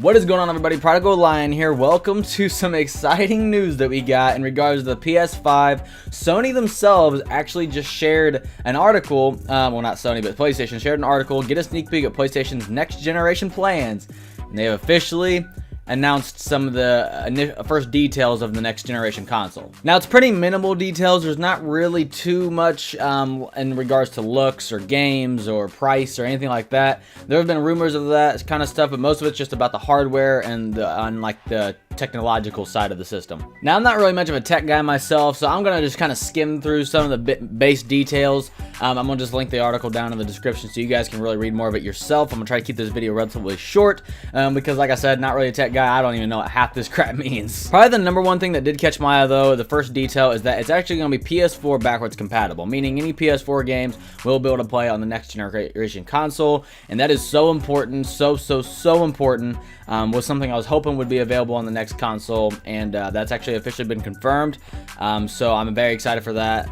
What is going on, everybody? Prodigal Lion here. Welcome to some exciting news that we got in regards to the PS5. Sony themselves actually just shared an article, well, not Sony, but PlayStation shared an article, get a sneak peek at PlayStation's next generation plans. And they have officially announced some of the first details of the next generation console. Now, it's pretty minimal details. There's not really too much in regards to looks or games or price or anything like that. There have been rumors of that kind of stuff, but most of it's just about the hardware and the technological side of the system. Now, I'm not really much of a tech guy myself, so I'm gonna just kind of skim through some of the base details. I'm gonna just link the article down in the description so you guys can really read more of it yourself. I'm gonna try to keep this video relatively short because, like I said, not really a tech guy. I don't even know what half this crap means. Probably the number one thing that did catch my eye, though, the first detail, is that it's actually gonna be PS4 backwards compatible, meaning any PS4 games will be able to play on the next generation console, and that is so important, so important. Was something I was hoping would be available on the next console, and that's actually officially been confirmed. So I'm very excited for that.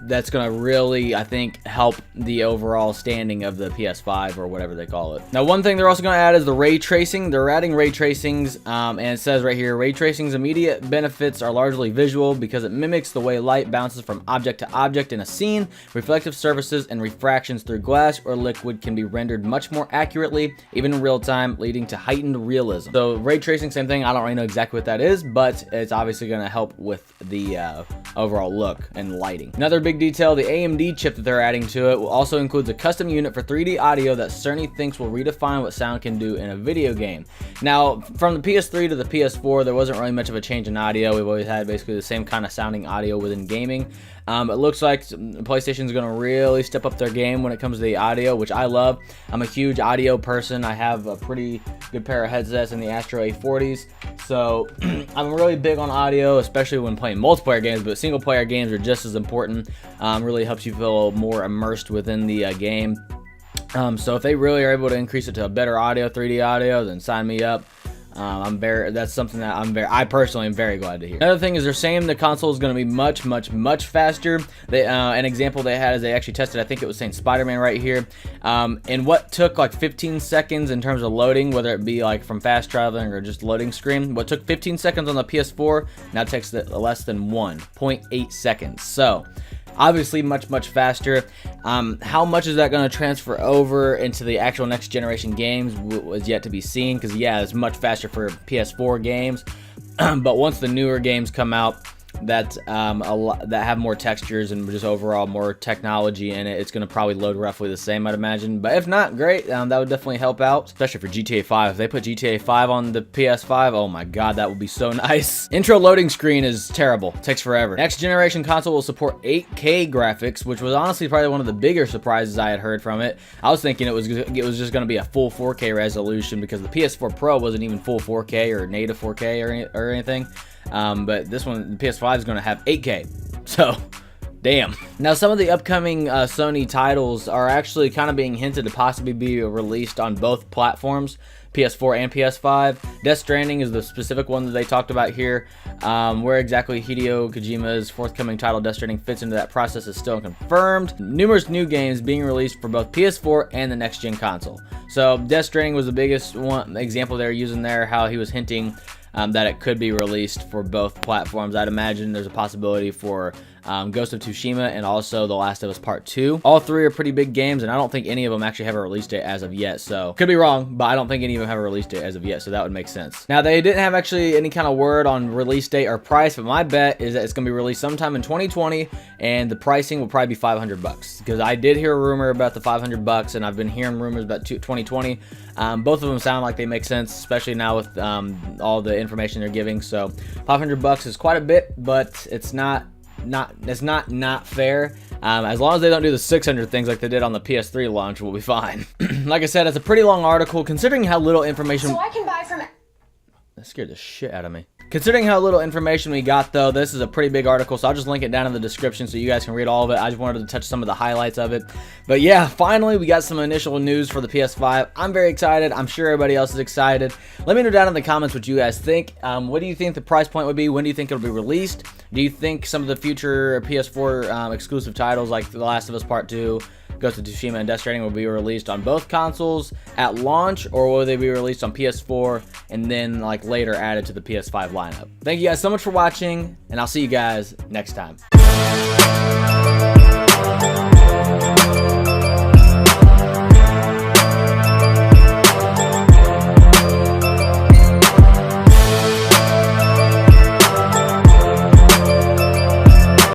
That's gonna really, I think, help the overall standing of the PS5 or whatever they call it. Now, one thing they're also gonna add is the ray tracing. They're adding ray tracings, and it says right here, ray tracing's immediate benefits are largely visual because it mimics the way light bounces from object to object in a scene. Reflective surfaces and refractions through glass or liquid can be rendered much more accurately, even in real time, leading to heightened realism. So ray tracing, same thing. I don't really know exactly what that is, but it's obviously going to help with the overall look and lighting. Another big detail, the AMD chip that they're adding to it will also includes a custom unit for 3D audio that Sony thinks will redefine what sound can do in a video game. Now, from the PS3 to the PS4, there wasn't really much of a change in audio. We've always had basically the same kind of sounding audio within gaming. It looks like PlayStation's going to really step up their game when it comes to the audio, which I love. I'm a huge audio person. I have a pretty good pair of headsets in the Astro A40s, so I'm really big on audio, especially when playing multiplayer games, but single player games are just as important. Really helps you feel more immersed within the game. So if they really are able to increase it to a better audio, 3D audio, then sign me up. That's something that I personally am very glad to hear. Another thing is they're saying the console is going to be much faster. An example they had is they actually tested, I think it was saying Spider-Man right here, and what took like 15 seconds in terms of loading, whether it be like from fast traveling or just loading screen, what took 15 seconds on the PS4 now takes less than 1.8 seconds. So obviously much faster. How much is that going to transfer over into the actual next generation games was yet to be seen, because yeah, it's much faster for PS4 games, but once the newer games come out that have more textures and just overall more technology in it, it's going to probably load roughly the same, I'd imagine. But if not, great. That would definitely help out, especially for GTA 5. If they put GTA 5 on the PS5, oh my god, that would be so nice. Intro loading screen is terrible. It takes forever. Next generation console will support 8K graphics, which was honestly probably one of the bigger surprises I had heard from it. I was thinking it was just going to be a full 4K resolution, because the PS4 Pro wasn't even full 4K or native 4K or anything. But this one, the PS5 is going to have 8K. So, damn. Now, some of the upcoming Sony titles are actually kind of being hinted to possibly be released on both platforms, PS4 and PS5. Death Stranding is the specific one that they talked about here. Where exactly Hideo Kojima's forthcoming title Death Stranding fits into that process is still confirmed. Numerous new games being released for both PS4 and the next-gen console. So, Death Stranding was the biggest example they were using there, how he was hinting that it could be released for both platforms. I'd imagine there's a possibility for Ghost of Tsushima and also The Last of Us Part 2. All three are pretty big games, and I don't think any of them actually have a release date as of yet, so could be wrong, but I don't think any of them have a release date as of yet, so that would make sense. Now, they didn't have actually any kind of word on release date or price, but my bet is that it's going to be released sometime in 2020, and the pricing will probably be $500, because I did hear a rumor about the $500, and I've been hearing rumors about 2020. Both of them sound like they make sense, especially now with all the information they're giving. So $500 is quite a bit, but it's not fair. As long as they don't do the 600 things like they did on the PS3 launch, we'll be fine. Like I said, it's a pretty long article, considering how little information. So I can buy from. That scared the shit out of me. Considering how little information we got, though, this is a pretty big article, so I'll just link it down in the description so you guys can read all of it. I just wanted to touch some of the highlights of it. But yeah, finally, we got some initial news for the PS5. I'm very excited. I'm sure everybody else is excited. Let me know down in the comments what you guys think. What do you think the price point would be? When do you think it'll be released? Do you think some of the future PS4 exclusive titles like The Last of Us Part 2, Ghost of Tsushima and Death Stranding will be released on both consoles at launch, or will they be released on PS4 and then like later added to the PS5 lineup? Thank you guys so much for watching, and I'll see you guys next time.